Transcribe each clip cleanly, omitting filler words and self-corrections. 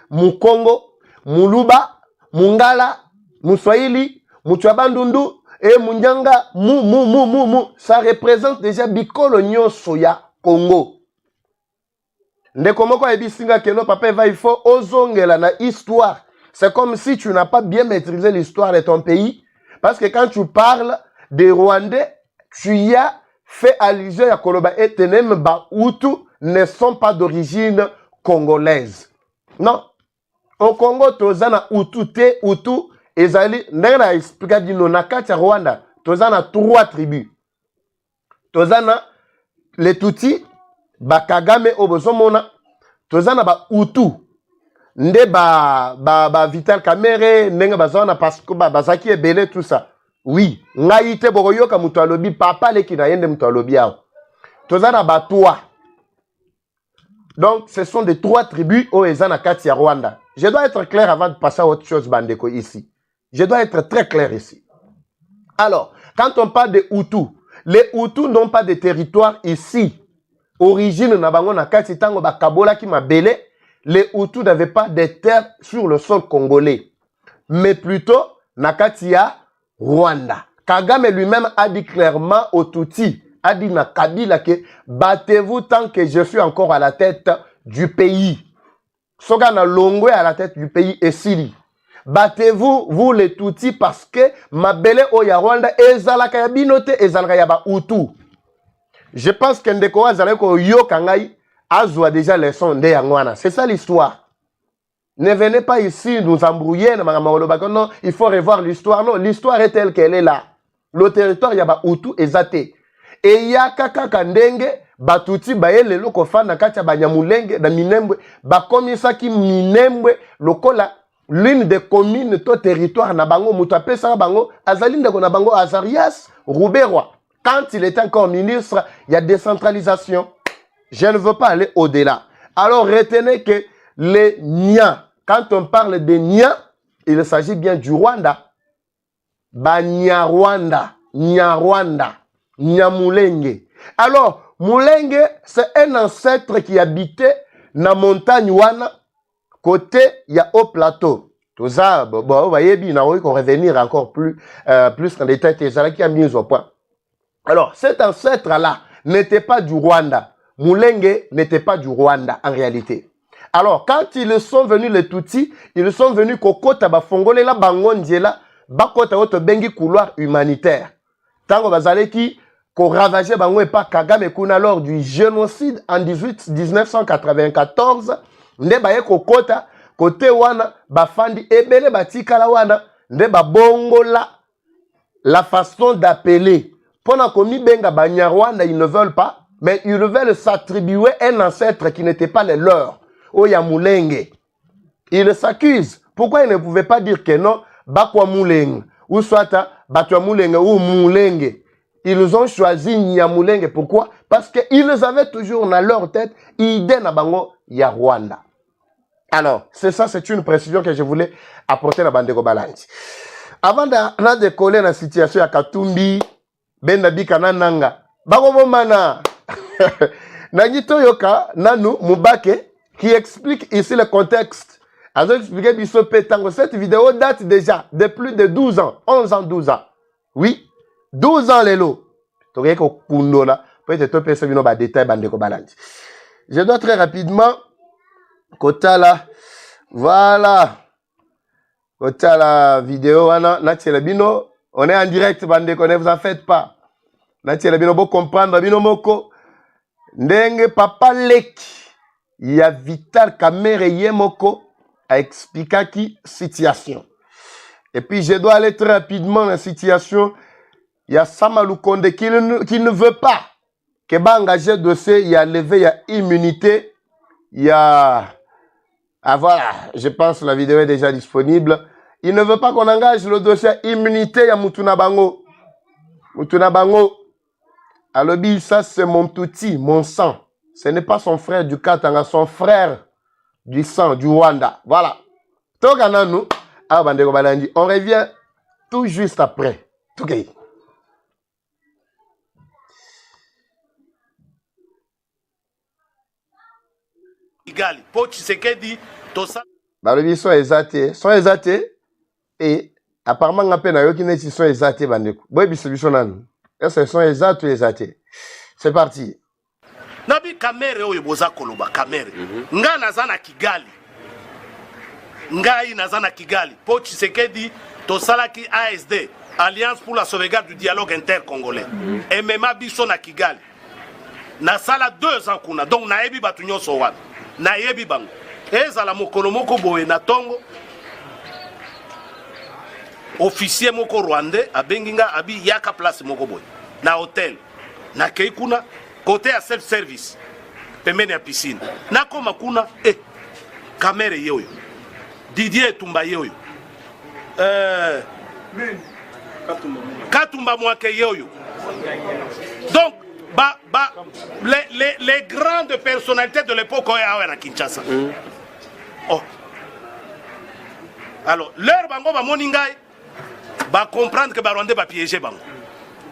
Mukongo, Muluba, Mungala, Muswahili, Mutuabandundu et Munyanga, ça représente déjà Bikolo Nyonso ya Congo. Ndekomoko ebisinga keno papa va il faut ozongela na histoire. C'est comme si tu n'as pas bien maîtrisé l'histoire de ton pays. Parce que quand tu parles des Rwandais, tu y as fait allusion à Koloba et Tenem Bahutu ne sont pas d'origine congolaise. Non. Au Congo, tozana Hutu te Hutu ezali nena explica dino na kati ya Rwanda. Tozana 3 tribus. Tozana les Tutsi, Bakagame obozomona, tozana ba Hutu. Nde ba Vital Kamerhe, ndenge bazana parce que bazaki ebele tout ça. Oui, ngai te boroyoka mutu alobi papa leki na yende mutu alobi awo. Tozana ba toi. Donc ce sont des 3 tribus au ezana kati ya Rwanda. Je dois être clair avant de passer à autre chose bandeko ici. Je dois être très clair ici. Alors, quand on parle des Hutus, les Hutus n'ont pas de territoire ici. Origine na bango na kati tango ba kabola ki mabele. Les Hutus n'avaient pas de terres sur le sol congolais, mais plutôt Nakatia, Rwanda. Kagame lui-même a dit clairement aux Tutsis, a dit na Kabila que battez-vous tant que je suis encore à la tête du pays. Soga na Longwe à la tête du pays et Sili. Battez-vous, vous les Tutsis, parce que mabele oya Rwanda ezalaka ya binote ezalaka ya ba Hutu. Je pense que ndeko azaleko yo kangai Azwa déjà les sons de Yangwana. C'est ça l'histoire. Ne venez pas ici nous embrouiller. Non, il faut revoir l'histoire. Non, l'histoire est telle qu'elle est là. Le territoire, il y a ba Hutu et Zate. Et il y a kaka kandenge, batuti baele loko fana kacha banyamulenge, da minembwe, ba komisa ki minembwe, lokola, l'une des communes, to territoire, na bango, mutape sa bango, azalinde ko na bango, Azarias, Rouberoi. Quand il était encore ministre, il y a décentralisation. Je ne veux pas aller au-delà. Alors, retenez que les Nya, quand on parle de Nya, il s'agit bien du Rwanda. Banyarwanda, Nyarwanda, Nyamulenge. Alors, Mulenge, c'est un ancêtre qui habitait dans la montagne Wana, côté, il y a au plateau. Tout ça, bon, vous voyez bien, on va revenir encore plus en détail, qui a mis au point. Alors, cet ancêtre-là n'était pas du Rwanda. Mulenge n'était pas du Rwanda en réalité. Alors, quand ils sont venus les Tutsis, ils sont venus kokota bafongole la bangondiela, bakota oto bengi couloir humanitaire. Tango bazaleki ko ravager bango et pas Kagame kuna lors du génocide en 1994, nde baye kokota côté wana bafandi ebele batikala wana nde babongola la façon d'appeler. Pendant komi benga banyarwanda, ils ne veulent pas. Mais ils veulent s'attribuer un ancêtre qui n'était pas le leur. Oya Mulenge. Ils s'accusent. Pourquoi ils ne pouvaient pas dire que non, Bakwa Mulenge, ou soit Batwa Mulenge, ou Mulenge. Ils ont choisi Nyamulenge. Pourquoi? Parce qu'ils avaient toujours dans leur tête, idée na bango ya Rwanda. Alors, c'est ça, c'est une précision que je voulais apporter à Bandeko Balanti. Avant de décoller la situation à Katumbi, Benabi Kanananga, Bago Mana. Nagito Yoka, Nanu, Mubake, qui explique ici le contexte. Ils ont expliqué Bisso Pétango. Cette vidéo date déjà de plus de 12 ans, 11 ans, 12 ans. Oui, 12 ans les lots. Je dois très rapidement, Kota là, voilà, Kota la vidéo, on est en direct, Bandeko, ne vous en faites pas. Natiela bino bo comprendre bino moko ndenge papa leki ya Vital Kamerhe yemoko a expliqué qui situation. Et puis je dois aller très rapidement dans la situation. Il y a Samalou Konde qui ne veut pas que va engager dossier, il y a levé, il y a immunité, il y a voilà, je pense que la vidéo est déjà disponible. Il ne veut pas qu'on engage le dossier immunité, il y a Mutuna Bango. Mutuna Bango. Alobi, ça c'est mon touti, mon sang. Ce n'est pas son frère du Katanga, son frère du sang, du Rwanda. Voilà. On revient tout juste après. Okay. Kigali po Tshisekedi tosa balobi so ezate et apparemment ngape na yoki neti so ezate bandeko boy biso nanu est-ce son ezate c'est parti nabi kamere oyo boza koloba kamere nga naza na Kigali ngai naza na Kigali po Tshisekedi tosalaki ASD Alliance pour la sauvegarde du dialogue intercongolais emema biso na Kigali na sala 2 ans kuna donc nayebi batu nyonso wana nayebi bango ezala mokolo moko boye na tongo officier moko rwandais abenginga abi yaka place moko boye na hotel na kei kuna côté ya self service pembeni ya piscine nakoma kuna kamere yoyo Didier Tumba yoyo Katumba Mwake yoyo donc les grandes personnalités de l'époque à Kinshasa. Oh. Alors, leur bango va moningai va comprendre que Rwanda va piéger bango.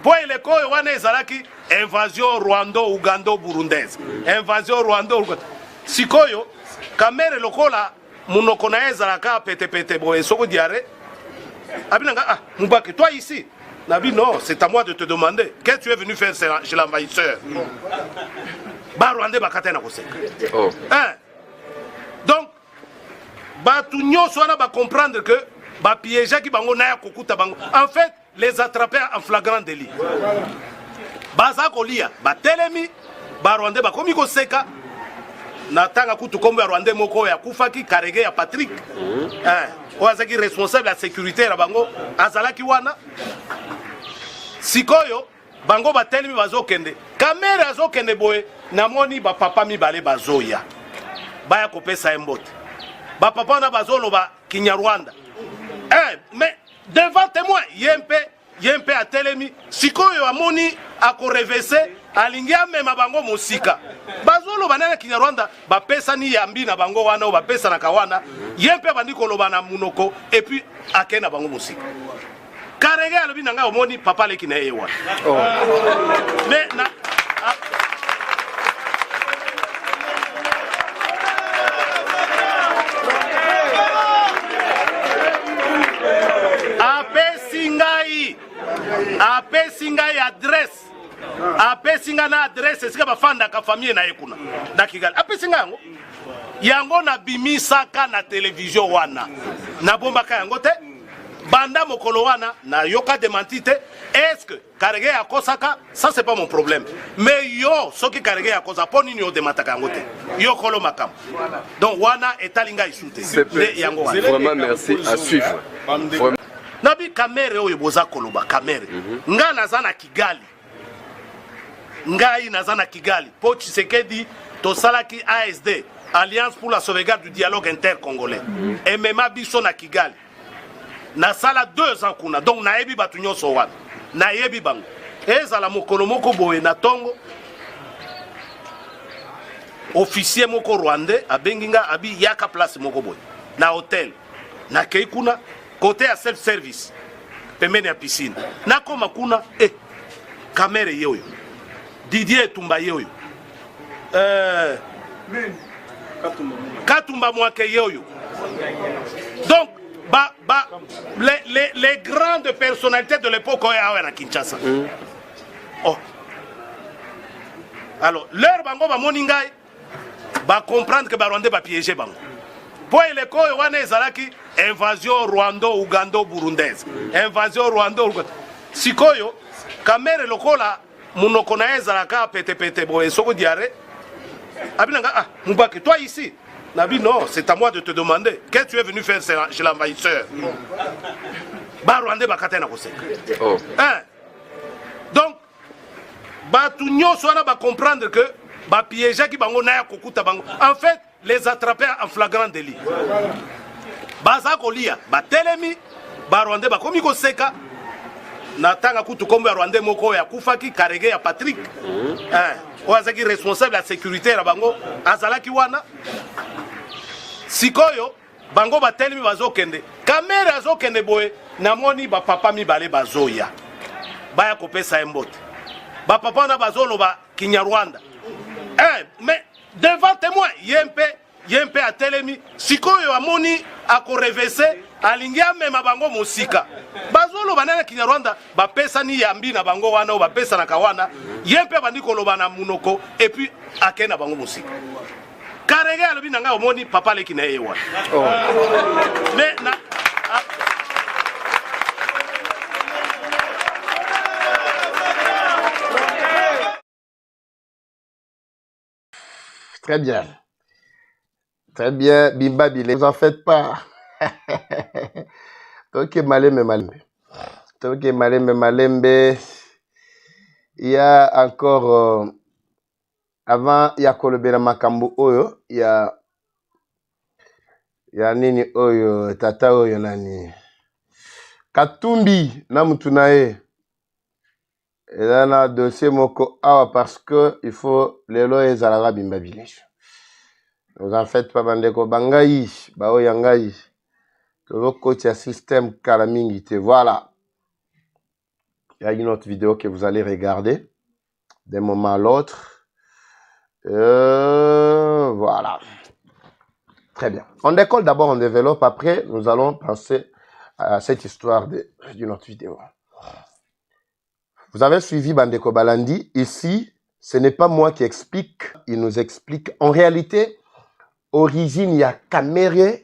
Pour les co wana ezalaki invasion Rwando-Uganda burundaise. Invasion Rwando-Uganda. Sikoyo kamere lokola munoko na ezalaka pete boye soko diare. Abinanga Mubake toi ici. Nabi, non, c'est à moi de te demander. Qu'est-ce que tu es venu faire chez l'envahisseur? Rwandais bakatena koseka. Donc, tout le monde va comprendre que piéger qui bango na kokuta bango. En fait, les attraper en flagrant délit. Baza kolia, telemi, Rwandais bakomi koseka. Natanga kutu kombo ya Rwandais moko ya kufaki karege ya Patrick. Oazaki responsable de la sécurité la bango azalaki wana. Sikoyo bango batelemi bazokende kamera azokende boye namoni papa mibale bazoya baya kopesa embote papa na bazoloba Kinyarwanda mais devant témoin yempe atelemi sikoyo amoni akorevese alingi amema bango musika bazoloba na Kinyarwanda bapesa ni yambi na bango wana bapesa na kawana yempe bandiko loba na munoko et puis akena bango musika Karege alobi nanga omoni papa leki na ewa. Mais na apesingai adresse. Apesinga na adresse sika bafanda ka famille na ekuna. Na Kigali. Apesinga yango na bimisaka na télévision wana. Na bombaka yango te. Banda mokolo wana na yoka démenti te. Est-ce que Karege ya kosaka? Ça c'est pas mon problème. Mais yo soki Karege ya kosa poni ni o demataka yango te. Yo kolo makam. Donc wana etalinga isute. Vraiment merci à suivre. Nabi kamere oyo boza koloba kamere. Nga naza na Kigali. Ngai naza na Kigali. Po Tshisekedi tosalaki ASD Alliance pour la sauvegarde du dialogue intercongolais. Emema biso na Kigali. Na sala 2 ans kuna donc nayebi batu nyonso wana nayebi bango ezala mokolo moko boye na tongo officier moko rwandais abenginga abi yaka place moko boye na hotel na kei kuna côté ya self service pembeni ya piscine nakoma kuna kamere yoyo Didier Tumba yoyo Katumba Mwake yoyo donc les grandes personnalités de l'époque à Kinshasa. Oh. Alors, leur bango va moningai va comprendre que Rwanda va piéger bango. Pour les co wana ezalaki invasion Rwando-Uganda burundaise. Invasion Rwando-Uganda. Sikoyo kamere lokola munoko na ezalaka pete boye soko diare. Abinanga Mubake toi ici. Nabi, non, c'est à moi de te demander. Qu'est-ce que tu es venu faire chez l'envahisseur? Rwandais bakatena koseka. Donc, tout le monde va comprendre que piéger qui bango na kokuta bango. En fait, les attraper en flagrant délit. Baza kolia, telemi, Rwandais bakomi koseka. Natanga kutu kombo ya Rwandais moko ya kufaki karege ya Patrick. Oazaki responsable de la sécurité la bango azalaki wana. Sikoyo bango batelemi bazokende kamera azokende boye namoni papa mibale bazoya baya kopesa embote papa na bazoloba Kinyarwanda mais devant témoin yempe ye mpe atelemi sikoyo amoni akorevese alingi amema bango mosika bazoloba nana Kinyarwanda bapesani yambi na bango wana o bapesanaka wana ye mpe bandi koloba na munoko epuis akei na bango mosika karege alobi na ngai omoni papa aleki na ye wana mais na Très bien. Très bien, Bimba Bile. Ne vous en faites pas. Ok, Malembe, Malembe. Ok, Malembe, Malembe. Il y a encore, avant, il y a Kolobera Makambu Oyo. Il y a Nini Oyo, Tata Oyo Nani. Katumbi, Namutunae. Et là, on a dossier moko awa parce que il faut les lois zalara Bimba Bile. Ne vous en faites pas, bandeko. Bangaï, bao yangaï. Le coach a système kalamingité. Voilà. Il y a une autre vidéo que vous allez regarder d'un moment à l'autre. Voilà. Très bien. On décolle d'abord, on développe. Après, nous allons penser à cette histoire d'une autre vidéo. Vous avez suivi Bandeko Balandi. Ici, ce n'est pas moi qui explique. Il nous explique. En réalité, origine, il y a Kamere,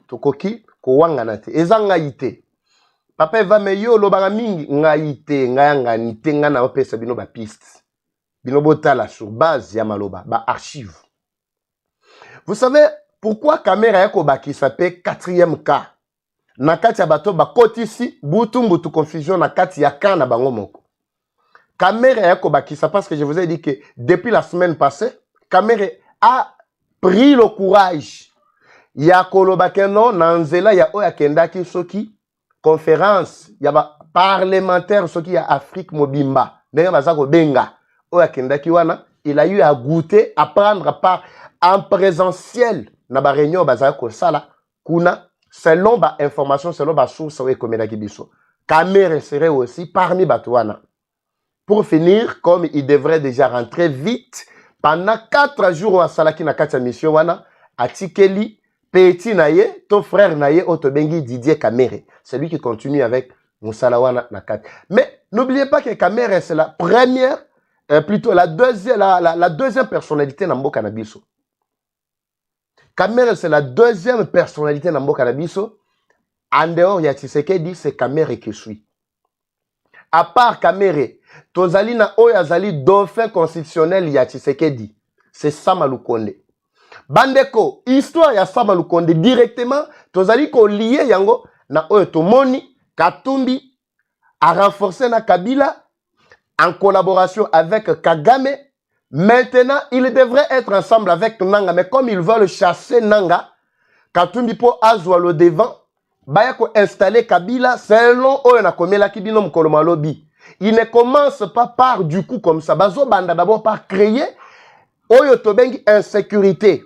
Tokoki, Kowanganate. Ezangaïte. Papa va meyo lobanga mingi ngaïte, ngayanganite, ngana opesa bino ba piste. Bino botala sur base ya maloba, ba archive. Vous savez pourquoi Kamere yako baki s'appelle 4e cas? Na kati ya bato ba kotisi, butu confusion na kati ya kana bango moko. Kamere yako baki ça parce que je vous ai dit que depuis la semaine passée, Kamere a pris le courage. Ya kolobakeno na nzela ya oya kendaki soki conférence ya parlementaire soki ya Afrique Mobimba. Ndenge bazako benga oya kendaki wana, il a eu à goûter, à prendre part en présentiel na ba réunion bazako sala kuna selon ba information, selon ba source oya komedaki biso. Kamere serait aussi parmi batouana. Pour finir, comme il devrait déjà rentrer vite, pendant 4 jours à salaki na kati ya mission wana, atikeli petit naye, ton frère naye, Otobengi Didier Kamere. C'est lui qui continue avec Moussalawana Nakati. Mais n'oubliez pas que Kamere, c'est la première, plutôt la deuxième personnalité Nambo Kanabiso. Kamere, c'est la deuxième personnalité Nambo Kanabiso. En dehors, il y a Tshisekedi, c'est Kamere qui suit. À part Kamere, Tozali na Oyazali, dauphin constitutionnel, il y a Tshisekedi. C'est Sama Lukonde. Bandeko, histoire ya Sama Lukonde directement, tozali ko lié yango na oyo tomoni Katumbi a renforcé na Kabila en collaboration avec Kagame. Maintenant, il devrait être ensemble avec Nanga, mais comme ils veulent chasser Nanga, Katumbi po azwa le devant, baya ko installer Kabila selon oyo na komela kibino mkolo malobi. Il ne commence pas par du coup comme ça. Bazo banda d'abord par créer oyo tobengi insécurité.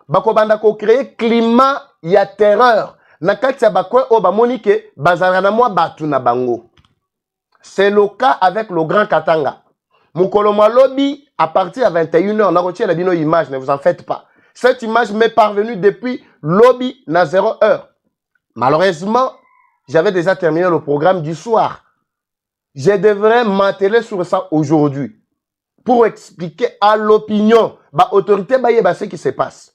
Bako banda ko créer climat ya terreur. Na kati ya bakwe o bamoni ke bazarana mwa batu na bango. C'est le cas avec le Grand Katanga. Mukolo Malobi, à partir à 21h, on a retiré la bino image, ne vous en faites pas. Cette image m'est parvenue depuis lobby na 0h. Malheureusement, j'avais déjà terminé le programme du soir. Je devrais m'atteler sur ça aujourd'hui pour expliquer à l'opinion, bah autorité bah ce qui se passe.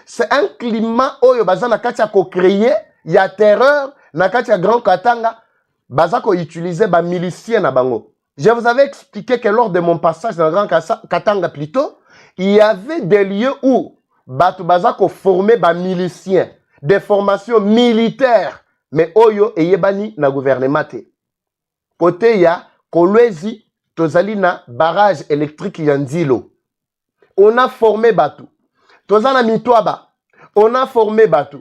C'est un climat oyo baza na kati ya ko créer, il y a terreur na kati ya Grand Katanga, baza ko utiliser ba miliciens na bango. Je vous avais expliqué que lors de mon passage dans Grand Katanga plutôt, il y avait des lieux où batu baza ko former ba miliciens, des formations militaires, mais oyo eyebani na gouvernement te. Côté ya Kolwezi, tozali na barrage électrique Yanzilo. On a formé batu. Tozana Mitwaba, on a formé batu.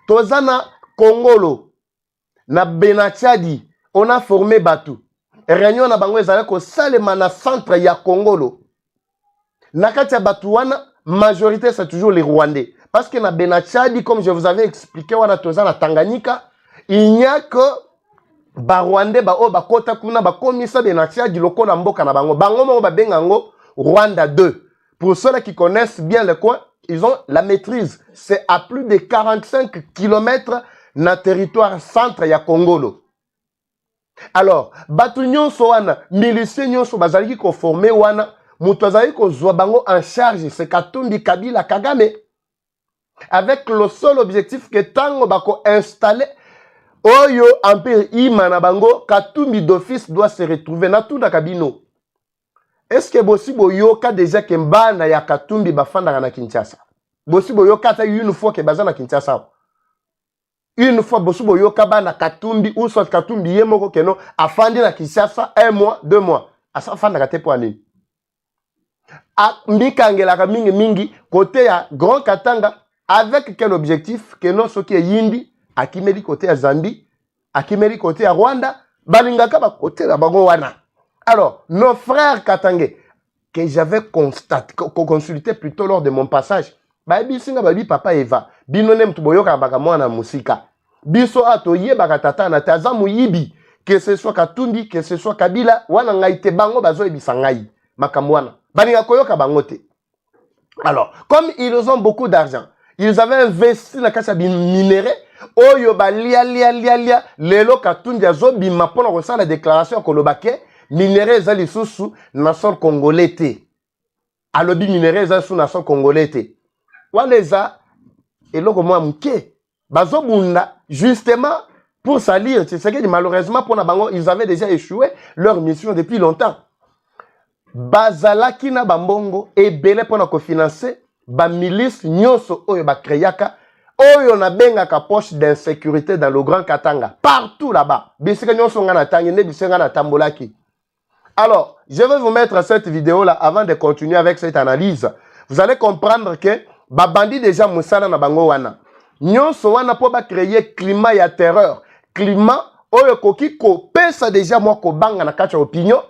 Tozana Kongolo, na Benachadi, on a formé batu. Réunion na bango ezala ko salema na centre ya Kongolo. Nakati ya batu wana, majorité c'est toujours les Rwandais. Parce que na Benachadi, comme je vous avais expliqué, wana tozana Tanganyika, il n'y a que ba Rwandais ba o ba kota kuna ba komisa Benachadi lokola mboka na bango. Bango mo ba bengango Rwanda 2. Pour ceux qui connaissent bien le coin, ils ont la maîtrise. C'est à plus de 45 km na territoire centre ya Congolo. Alors, batu nyonso wana, milicien nyonso bazalaki ko former wana, mutu azalaki ko zwa bango en charge, c'est Katumbi Kabila Kagame. Avec le seul objectif que tango bako installer Oyo empire imana bango, Katumbi d'office doit se retrouver na tout Kabino. Est-ce que bossi boyoka déjà que mbana ya Katumbi bafanda na Kinshasa? Bossi boyoka ta une fois que bazana Kinshasa. Une fois bossi boyoka bana Katumbi ou soit Katumbi yemoko keno afandi na Kinshasa 1 mois, 2 mois. Asa fanda kate po ani. A mbikangela ka mingi côté ya Grand Katanga avec quel objectif que non ce qui est yindi akimeli côté à Zambie, akimeli côté à Rwanda, balingaka ba côté la bango wana. Alors, nos frères Katangé, que j'avais consulté plutôt lors de mon passage, babi singa babi papa Eva, binonem tuboyoka baka mwana musika. Biso atoye baka tata na tazamu yibi, que ce soit Katumbi, que ce soit Kabila, wana ngaite bango bazo ebisa ngai, makamwana. Balinga koyoka bangote. Alors, comme ils ont beaucoup d'argent, ils avaient investi dans la casse minérale. Oyo ba lia lelo Katumbi azo bima pona ko la déclaration kolobake minéraux ezali susu na sol congolais te. Alobi minéraux ezali susu na sol congolais te. Waleza eloko mwa mke bazo bunda justement pour salir, c'est ce que malheureusement pour na bango ils avaient déjà échoué leur mission depuis longtemps. Bazalaki na bambongo ebele pona ko financer ba milice nyonso oyo ba créaka. Oyo na benga ka poche d'insécurité dans le Grand Katanga. Partout là-bas. Alors, je vais vous mettre cette vidéo-là avant de continuer avec cette analyse. Vous allez comprendre que babandi déjà musala na bango wana. Nyonso wana po ba créer climat ya terreur. Climat oyo koki ko pesa déjà moi ko banga na kacha opinion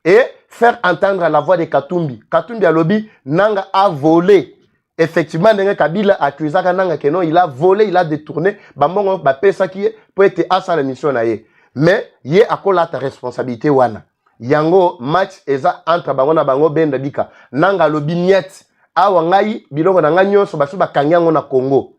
et faire entendre la voix de Katumbi. Katumbi a lobby nanga a volé. Effectivement, Kabila accuse Nanga que non, il a volé, il a détourné. Bambongo, pesa qui peut être à sa mission naie. Mais, yé a quoi ta responsabilité wana. Yango match eza entre bangona bango benda bika. Nanga lobi niet. Awa ngai biloko na nganyo so basu bakanyango na Congo.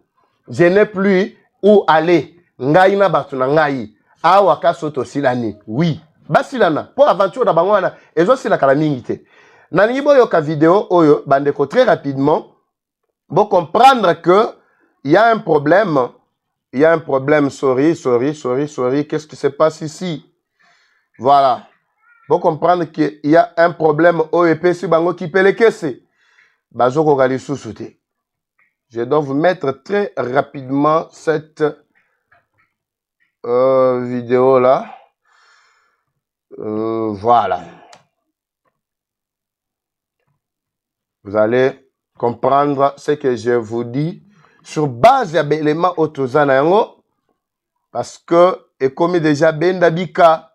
Je n'ai plus où aller. Ngai na batu na ngai. Awa kasoto silani. Oui. Basilana. Pour aventure na bango wana ezo sila kala mingi te. Na nibo yo ka vidéo oyo bandeko très rapidement. Pour comprendre que il y a un problème. Il y a un problème. Sorry. Qu'est-ce qui se passe ici? Voilà. Pour comprendre qu'il y a un problème OEP bango qui peut les caisser. Bazoko gali sous-souté. Je dois vous mettre très rapidement cette vidéo là. Voilà. Vous allez comprendre ce que je vous dis sur base d'éléments autozana yango parce que et comme déjà Bendabika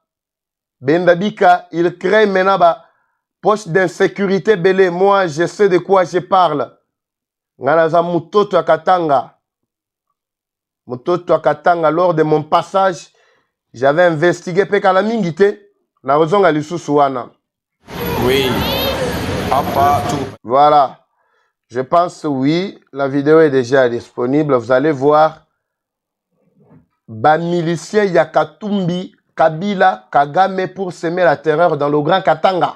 il crée maintenant ba poche d'insécurité belé. Moi je sais de quoi je parle. Nganaza mutoto ya Katanga lors de mon passage j'avais investigué pekala mingite na ozonga lisusu wana. Oui. Papa tout. Voilà. Je pense oui, la vidéo est déjà disponible. Vous allez voir. Ba milicien ya Katumbi, Kabila, Kagame pour semer la terreur dans le Grand Katanga.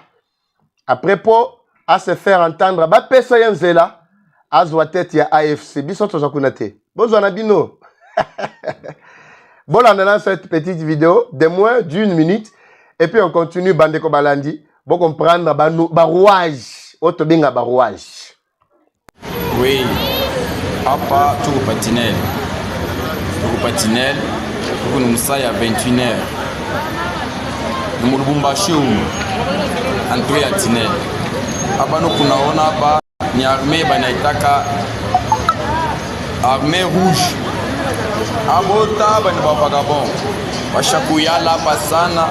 Après pour à se faire entendre, ba pesa yanzela, azwa tête ya AFC. Bisoto zakunate. Bonjour bino. Bon, on a cette petite vidéo de moins d'1 minute. Et puis on continue Bandeko Balandi. Pour comprendre barouage. Otobinga barouage. Oui, papa, tout patinel. Tout patinel, pour nous ça il y a 21h. Nous Lubumbashi Antoine Atinel. Papa nous kunaona ba ni armée banaitaka armée rouge. Abota bani ba vagabond. Bashakuyala pasana.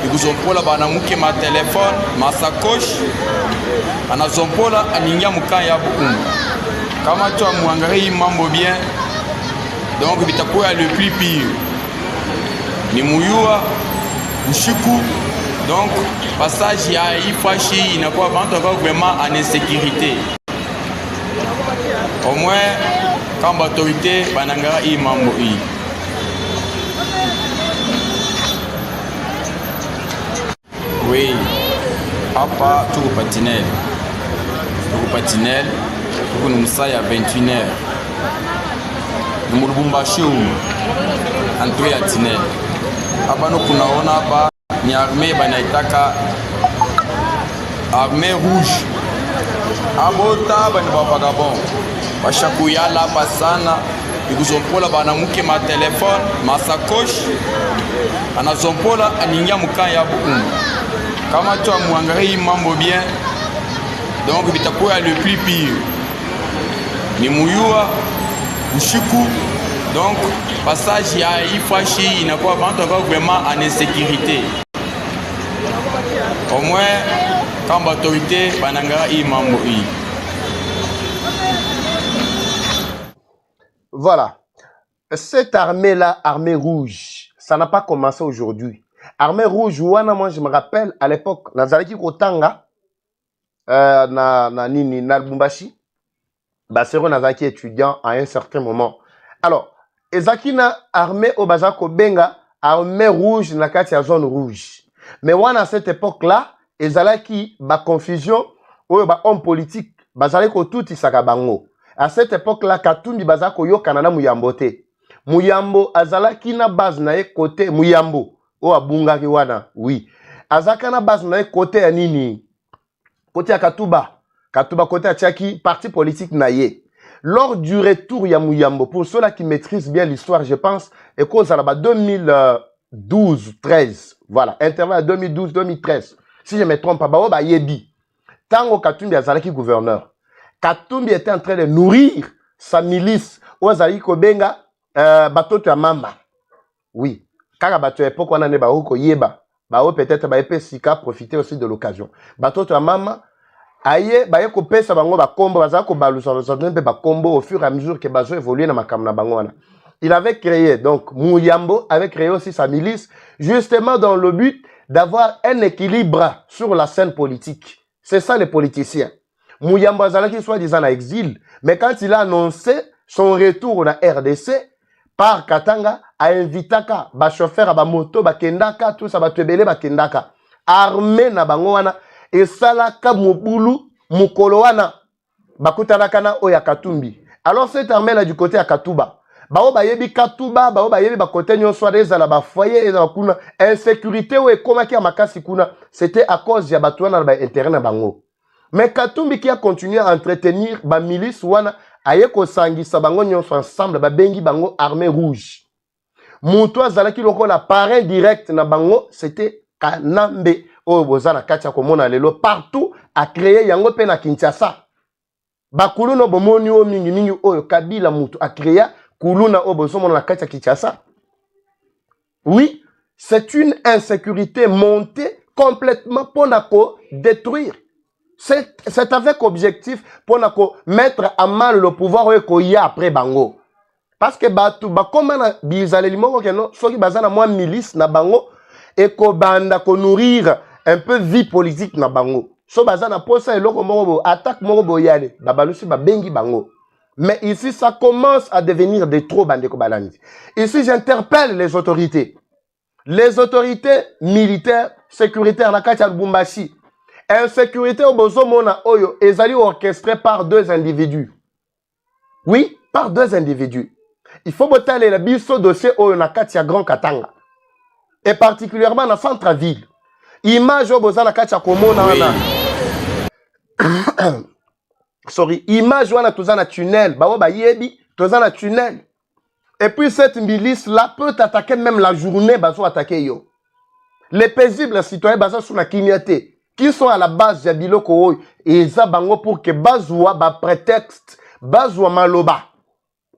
Ikuzompola banamuke ma téléphone, ma sacoche. Anazompola aningia mukaya bukumba. Kama tu amwangalie mambo bien, donc bitakuwa le plus pire. Ni muyua, ushiku, donc passage ya ifashi inakuwa bantu encore vraiment en insécurité. Au moins, quand l'autorité, banangara i mambo i. Oui, papa, tout le patinel. Tout le patinel, tout le moussa ya 21h. Nous Lubumbashi entré à Tinel. Hapa no kunaona hapa ni armée banaitaka armée rouge. Abota bani vagabond. Bashakuyala hapa sana. Ikuzompola banamuke ma telefone, ma sacoche. Anazompola aningia mukaya ya bukungu. Kama tu amwangalie mambo bien. Donc bitakuwa le plus pire. Ni muyua Ushiku, donc passage à Ifachi, il n'a pas vraiment en insécurité. Au moins, quand l'autorité, banangara i mambo i. Voilà. Cette armée-là, armée rouge, ça n'a pas commencé aujourd'hui. Armée rouge, moi je me rappelle à l'époque, Nazareki Kotanga, na Lubumbashi. Basero Nazaki étudiant à un certain moment. Alors, Ezakina armée au Bazako Benga, armée rouge na kati ya zone rouge. Mais à cette époque-là, Ezalaki ba confusion ou ba homme politique, bazaleko tout isaka bango. À cette époque-là, Katumbi bazako yo kanana Muyambo te. Muyambo azalaki na base na côté Muyambo o abungaki wana. Oui. Azaka na base na côté ya nini? Côté ya Katuba. Katuba côté Tchaki, parti politique naïe. Lors du retour Yamuyambo, pour ceux-là qui maîtrisent bien l'histoire, je pense, et cause à la 2012-13, voilà, intervalle 2012-2013, si je ne me trompe pas, bah yebi. Tango Katumbi Azalaki gouverneur. Katumbi était en train de nourrir sa milice, Ozali Kobenga, bateau ya mama. Oui. Kaka bateau époque, on a ne baoko yeba. Bao peut-être épée sika profiter aussi de l'occasion. Bateau ya mama. Aye, baye ko pesa bango ba kombo baza ko balusa pe ba kombo au fur et à mesure que bazo évoluer na makam na bango wana. Il avait créé donc Muyambo avait créé aussi sa milice justement dans le but d'avoir un équilibre sur la scène politique. C'est ça les politiciens. Muyambo azalaki soi-disant en exil, mais quand il a annoncé son retour na RDC par Katanga a invitaka ba chauffeur ba moto ba kendaka tout ça ba tebele ba kendaka armé na bango wana. Et salaka mobulu mukolo wana bakutanaka na oya Katumbi. Alors cette armée là du côté à Katuba. Bao bayebi Katuba, bao bayebi ba côté nyonso eza la ba foyer eza kuna insécurité ou ekomaki ya makasi kuna, c'était à cause ya batu wana ba intérêt na bango. Mais Katumbi qui a continué à entretenir ba milice wana aye ko sangisa bango nyonso ensemble ba bengi bango armée rouge. Muto azalaki lokola parrain direct na bango, c'était Kanambe. Oh, bozana katia komona lelo partout a créé yango pe na Kinshasa. Ba kuluna bomoni o mingi mingi oyo Kabila mutu a créé kuluna o bozomona na katia Kinshasa. Oui, c'est une insécurité montée complètement pour détruire. C'est avec objectif pour mettre à mal le pouvoir qu'il y a après bango. Parce que batu ba komana bizaleli moko keno soki bazana moi milice na bango et ko banda ko nourrir un peu vie politique na bango. So bazana posa eloko moko attaque moko boyale babalusi ba bengi bango. Mais ici ça commence à devenir de trop bandeko balandi. Ici j'interpelle les autorités. Les autorités militaires, sécuritaires na kati ya Lubumbashi. Insécurité au bozomona oyo ezali orchestré par deux individus. Oui, par deux individus. Il faut botaler le biso dossier oyo na kati ya Grand Katanga. Et particulièrement dans centre-ville. Image au bozana kati ya komona wana. Sorry, image wana tozana tunnel, bawo ba yebi, tozana tunnel. Et puis cette milice là peut attaquer même la journée, bazo attaquer yo. Les paisibles citoyens bazo sous la kimiate qui sont à la base ya biloko oyo et za bango pour que bazwa ba prétexte, bazwa maloba.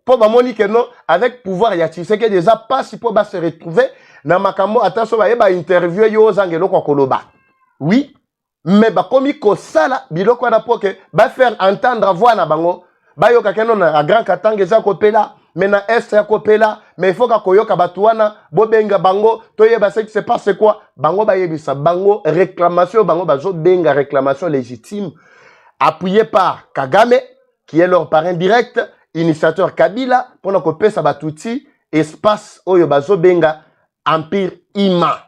Pour ba moni que non avec pouvoir ya Tshisekedi déjà pas si pour ba se retrouver na makambo attention ba interview yo zangelo kwa koloba. Oui, mais ba komi ko sala biloko na pour que ba faire entendre voix na bango, ba yo kakeno na Grand Katanga za kopela, mais na est ya kopela, mais il faut ka koyoka batuana bo benga bango, toyeba ce qui se passe quoi, bango ba yebisa bango réclamation bango bazo benga réclamation légitime appuyée par Kagame qui est leur parrain direct, initiateur Kabila, pour nous couper sa batouti, espace oyo bazo benga empire ima.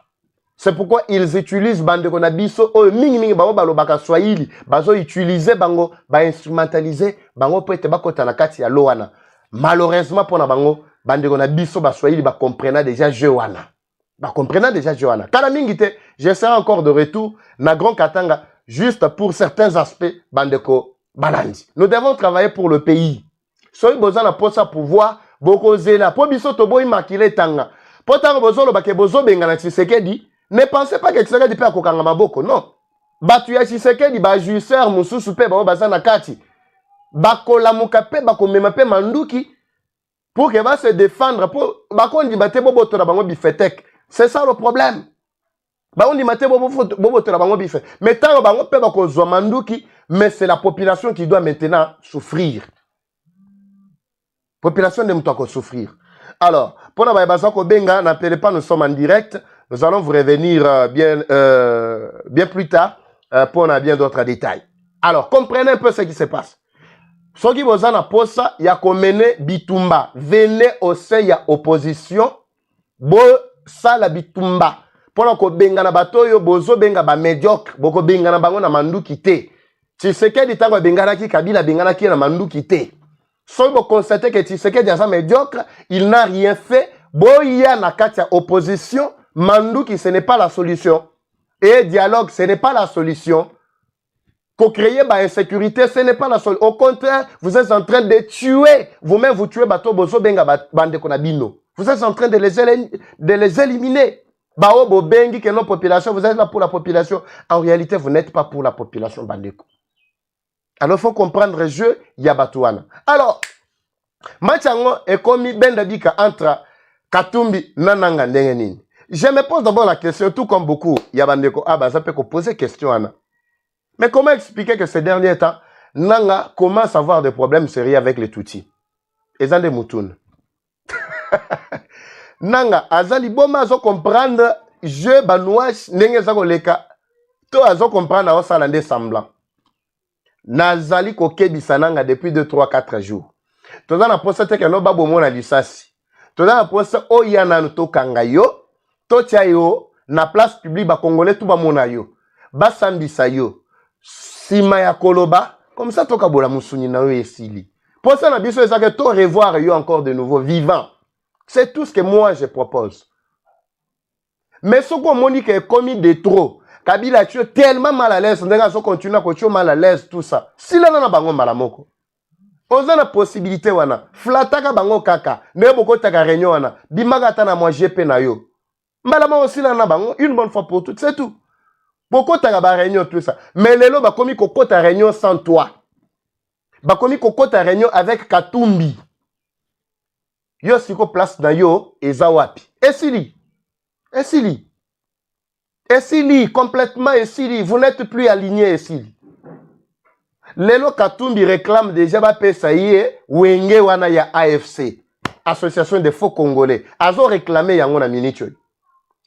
C'est pourquoi ils utilisent bande qu'on a biso oyo mingi mingi bango balobaka swahili, bazo utiliser bango, ba instrumentaliser bango pour être bakota na kati ya loana. Malheureusement pour na bango bande qu'on a biso ba swahili ba comprena déjà jeu wana. Ba comprena déjà jeu wana. Kala mingi te, je serai encore de retour na Grand Katanga juste pour certains aspects bande ko balandi. Nous devons travailler pour le pays. Soy besoin na posa pouvoir boko zela po biso to boy makile tanga. Po tanga bozo lo bake bozo benga na Tshisekedi. Ne pensez pas que Tshisekedi peut akokanga maboko, non. Batu ya Tshisekedi ba jusseur mususu pe ba baza na kati. Bakola mukape bakomema pe manduki pour que va se défendre pour bakondi bate bobo to na bango bifetek. C'est ça le problème. Bakondi mate bobo to na bango bifetek. Mais tant bango pe bakozwa manduki, mais c'est la population qui doit maintenant souffrir. Population de Moutouako souffrir. Alors, pour la Baïbazako Benga, n'appelez pas, nous sommes en direct. Nous allons vous revenir bien plus tard pour bien d'autres détails. Alors, comprenez un peu ce qui se passe. Ce qui vous en a posé, il y a mené Bitumba. Venez au sein, il y a opposition. Bo ça la Bitumba. Pour la Benga na batoyo, bozo Benga ba médiocre. Boko Benga na bango na mandu kite. Tu sais que dit tango Benga na ki Kabila Benga na ki na mandu kite. Si vous constatez que Tshisekedi est médiocre, il n'a rien fait. Boya na katia opposition, Mandouki, ce n'est pas la solution. Et dialogue, ce n'est pas la solution. Co-créer ba insécurité, ce n'est pas la solution. Au contraire, vous êtes en train de tuer. Vous-même, vous tuez Bato Bozo Benga Bande Konabino. Vous êtes en train de les éliminer. Bao Bo Bengi, que nos populations, vous êtes là pour la population. En réalité, vous n'êtes pas pour la population Bandeko. Alors, il faut comprendre le jeu, il y a Batouana. Alors, Machango est commis Bendabika entre Katumbi Nananga Ndengenini. Je me pose d'abord la question, tout comme beaucoup, il y a Bandeko Abaza peut poser question. Mais comment expliquer que ces derniers temps, Nanga commence à avoir des problèmes sérieux avec les Tutsis? Et ça, des Moutoun. Nanga, Azali Boma, azo comprendre, je, Banouach, Nengezako Leka, to azo comprendre, azo salande semblant. Nazali kokebi sananga depuis 2, 3, 4 jours. Toza na posa teke no babo mona lisasi. Toza na posa o yana no to kangayo, to yo na place publique ba congolais tout ba mona yo. Ba sambisa yo. Sima ya koloba, comme ça to kabola musuni na yo esili. Posa na biso ezaka to revoir yo encore de nouveau vivant. C'est tout ce que moi je propose. Mais ce qu'on m'a dit que commis de trop. Kabila tu es tellement mal à l'aise, on va continuer à continuer mal à l'aise, tout ça. Si là, on a bango malamoko. On a la possibilité, wana. Flataka bango kaka. Neboko taka réunion, wana. Bimaga na moi GP na yo. Malama aussi, là, on a bango, une bonne fois pour toutes, c'est tout. Boko taka ba réunion, tout ça. Mais lelo, ba komi koko ta réunion sans toi. Ba komi koko ta réunion avec Katumbi. Yo siko place na yo, ezawapi. Esili. Esili. Esili, complètement Esili. Vous n'êtes plus aligné Esili. Lelo Katumbi réclame déjà Bapesaïe, Wenge wana ya AFC. Association des faux Congolais. Azo réclamé yango na minichoy.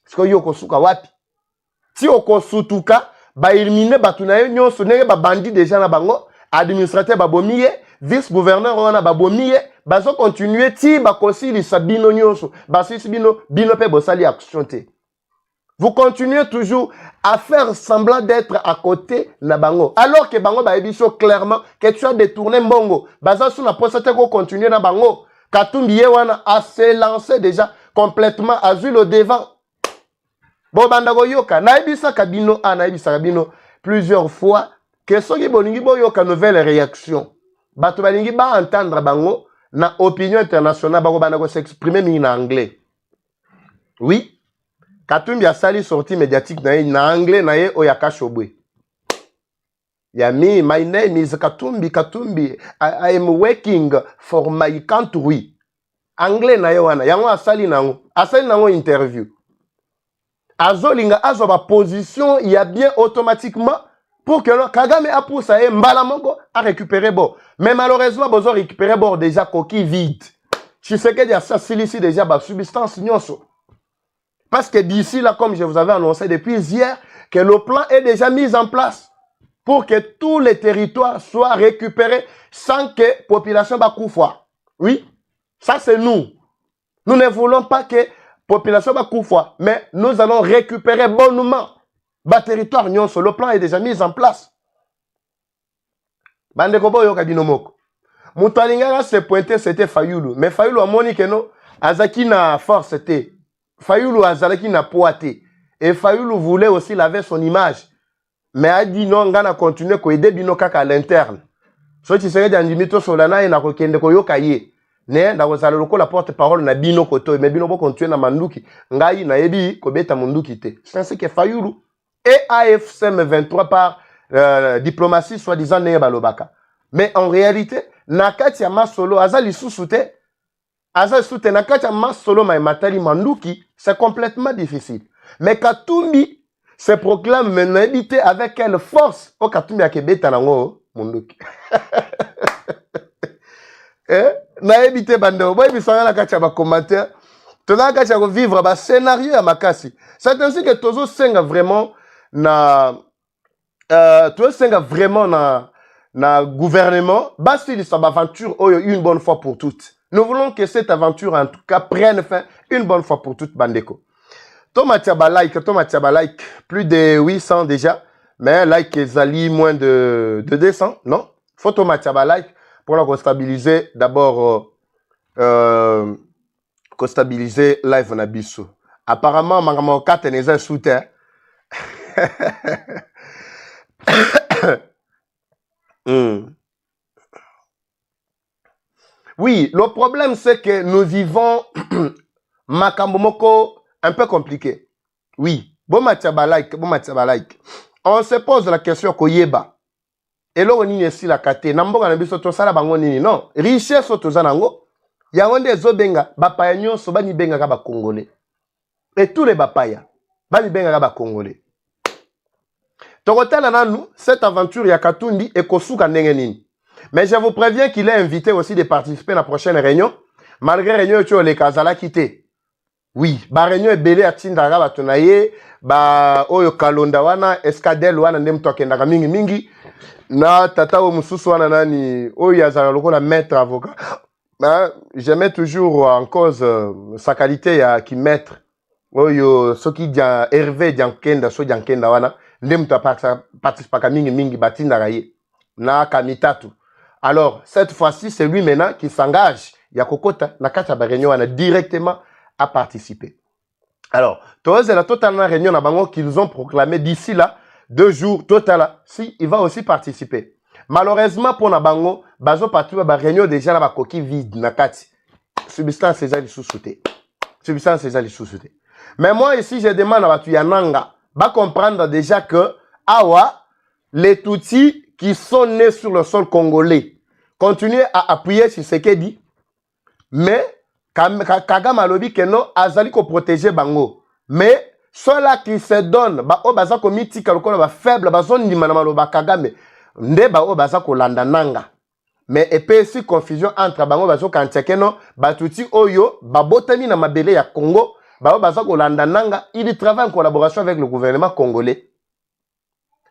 Parce que yoko suka wapi. Si oko sutuka, ba éliminer batunayo nyonso nenge ba bandi déjà na bango, administrateur babomiye, vice-gouverneur wana babomiye, bazo continuer ti ba kosili sabino nyonso, basisi bino pe bosali action te. Vous continuez toujours à faire semblant d'être à côté na bango. Alors que bango ba ebiso clairement que tu as détourné mbongo. Baza sous la posate ko continuer na bango. Katumbi wana a se lancé déjà complètement à le devant. Bon bandago yoka na ebisa kabino na ebisa kabino plusieurs fois que soki bolingi boyoka nouvelle réaction. Bato balingi ba entendre bango na opinion internationale bango bandago s'exprimer en anglais. Oui. Katumbi a sali sortie médiatique na anglais na ye oyaka shobwe. Yami, my name is Katumbi. Katumbi. I am working for my country. Anglais na ye wana. Yango asali nango interview. Azolinga azoba position il y a bien automatiquement pour que Kagame a poussé à Mbalamongo à récupérer bord. Mais malheureusement, ils ont récupéré bord déjà coquille vide. Tu sais qu'il y a ça ici déjà ba substance nyonso. Parce que d'ici là, comme je vous avais annoncé depuis hier, que le plan est déjà mis en place. pour que tous les territoires soient récupérés sans que la population va courir. Oui, ça c'est nous. Nous ne voulons pas que la population va courir, mais nous allons récupérer bonnement le territoire. Le plan est déjà mis en place. Bandeko boyo kabinomoko. Moutalingara se pointé, c'était Fayoulou. Mais Fayoulou a moni que non, Azaki na force té. Fayoulou Azaki na poité. Et Fayoulou voulait aussi laver son image. Mais a dit non, on va continuer à aider Bino Kaka à l'interne. So tu serais dans Dimito Solana et na kokende ko yokaye. Ne, na kozala loko la porte-parole na Bino Koto. Mais Bino bo continuer na manduki. Ngai na ebi ko beta munduki te. C'est ainsi que Fayoulou et AFCM 23 par diplomatie soi-disant neye balobaka. Mais en réalité, nakati ya masolo azali susute. Azali susute nakati ya masolo matali manduki, c'est complètement difficile. Mais Katumbi se proclame maintenant habité avec quelle force au Katumbi a kebeta nango munduki. Na habité bando, boy bisanga na kati ya ba commentaire. Tona kati ya vivre ba scénario ya makasi. C'est ainsi que tozo senga vraiment tozo senga vraiment na gouvernement, basi sa aventure une bonne fois pour toutes. Nous voulons que cette aventure en tout cas prenne fin une bonne fois pour toutes, bandeko. Thomas Tiaba like, plus de 800 déjà, mais like Zali moins de 200, non? Faut Thomas Tiaba like pour la stabiliser d'abord stabiliser live na biso. Apparemment mangamo 4 neza soutien. Oui, le problème c'est que nous vivons Makambomoko un peu compliqué. Oui, bon mataba like. On se pose la question koyeba. Et là on est ici la kate. Namboka na biso to sala bango nini non. Richesse to zanango. Ya wonde zobenga bapaya nyonso bani benga ka ba congolais. Et tous les bapaya bani benga ka ba congolais. Tokotala nanu cette aventure ya Katumbi et kosuka ndenge nini. Mais je vous préviens qu'il est invité aussi de participer à la prochaine réunion. Malgré réunion tu les kazala quitté. Oui, ba réunion est belé à Tindara batonaye, ba oyo kalonda wana escadelle wana ndem tokendaka mingi na tata o mususu wana nani oyo yazala lokola maître avocat. Je mets toujours en cause sa qualité ya ki maître. Oyo soki dia Hervé Diankenda so Diankenda wana ndem to participa mingi batindaka ye na kamitatu. Alors, cette fois-ci, c'est lui maintenant qui s'engage. Yakokota, nakata ba réunion wana directement à participer. Alors, Toz et la totale réunion na bango qu'ils ont proclamé d'ici là 2 jours total. Si il va aussi participer. Malheureusement pour na bango, bazo participer ba réunion déjà na ba coquille vide nakati. Substance ezali sous-souté. Mais moi ici je demande à batu yananga ba comprendre déjà que awa les Tutsis qui sont nés sur le sol congolais continuent à appuyer sur ce qu'il dit. Mais Kagame lobi que non azali ko protéger bango. Mais ceux-là qui se donnent ba o baza ko mitika lokola ba faible ba zone ndima na maloba Kagame nde ba o baza ko landa nanga. Mais epesi confusion entre bango bazo kantiake non batuti oyo ba botami na mabele ya Congo ba o baza ko landa nanga. Il travaille en collaboration avec le gouvernement congolais.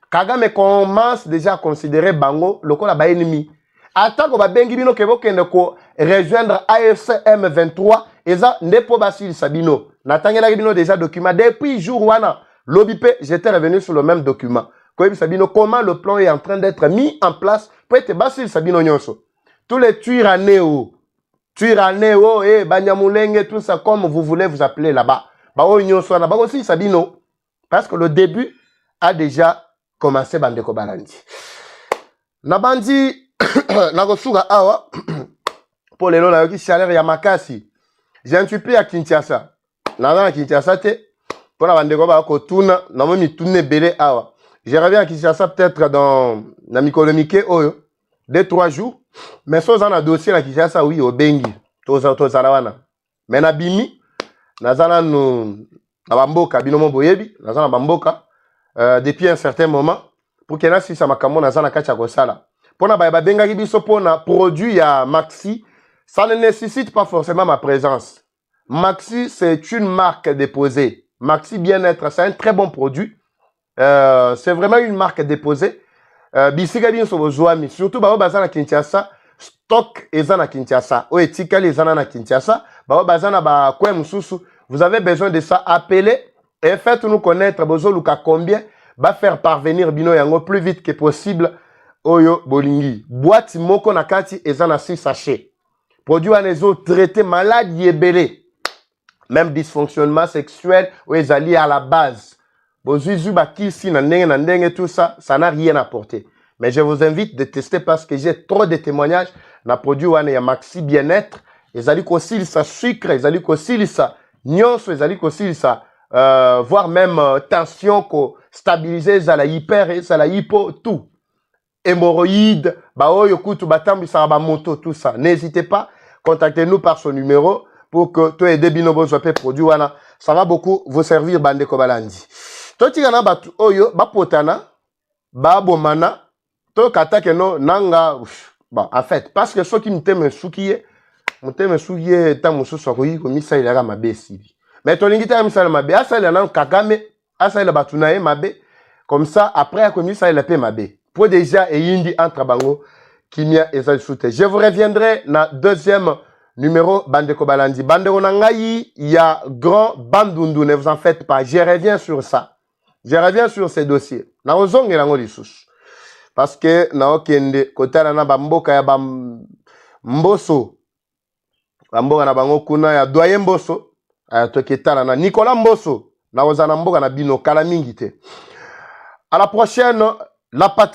Kagame commence déjà à considérer bango lokola ba ennemi. Attends ba bengi bino ke bokende ko rejoindre AFCM 23 eza ndepo basili sabino. Natangela bino déjà document depuis jour wana lobipe j'étais revenu sur le même document. Koyebi sabino comment le plan est en train d'être mis en place pour être basili sabino nyonso. Tous les Tuiraneo et Banyamulenge tout ça comme vous voulez vous appeler là-bas. Ba o nyonso na ba aussi sabino parce que le début a déjà commencé bandeko balandi. Nabandi Nagosuga awa pour les lola qui salaire ya makasi. J'ai un tupi à Kinshasa. Na Kinshasa te pour la bandeko ba ko tuna na mo mi tune belé awa. Je reviens à Kinshasa peut-être dans na mikolomike oyo 2-3 jours. Mais sans un dossier à Kinshasa oui au bengi. Toza wana. Mais na bimi nazana no na bamboka binomo boyebi nazana bamboka depuis un certain moment pour que na si ça makambo nazana kacha ko sala. Pour na ba benga biso pona produit ya Maxi, ça ne nécessite pas forcément ma présence. Maxi c'est une marque déposée. Maxi Bien-être, c'est un très bon produit. C'est vraiment une marque déposée. bisika binso bozwami surtout bao baza na Kinshasa stock eza na Kinshasa o etikali eza na Kinshasa bao baza na ba kwe mususu vous avez besoin de ça appelez et faites-nous connaître bozoluka combien va faire parvenir bino yango plus vite que possible oyo bolingi boîte moko na kati eza na 6 sachets produit anezo traité maladie ebele même dysfonctionnement sexuel ou ezali à la base bozuzu bakisi na ndenge tout ça ça n'a rien apporté mais je vous invite de tester parce que j'ai trop de témoignages na produit wana ya maxi bien-être ezali kosilisa sucre ezali kosilisa nyonso ezali kosilisa voire même tension ko stabiliser ezala hyper ezala hypo tout hémorroïdes baoyo kutu batambisa ba moto tout ça n'hésitez pas contactez-nous par ce numéro pour que tu aies des binobos ou produits wana ça va beaucoup vous servir bande ko balandi to tika batu oyo bapotana babomana to katake no nanga bon en fait parce que ceux qui m'teme sukiye ta mususu akoyi ko misa ilaka mabe sibi mais to lingita misa mabe asa ila na Kagame asa ila batu na mabe comme ça après ko misa ila pe mabe pour déjà et yindi entre bango kimia eza soute je vous reviendrai na deuxième numéro Bandeko Balandi. Bandeko Nangayi, il y a grand Bandundu, ne vous en faites pas. Je reviens sur ça. Je reviens sur ces dossiers. Na ozonge lango lisusu. Parce que na okende kotala na bamboka ya Mboso. Bamboka na bango kuna ya doyen Mboso. Toketala na Nicolas Mboso. Na ozana mboka na bino kala mingi te. À la prochaine, la patrie.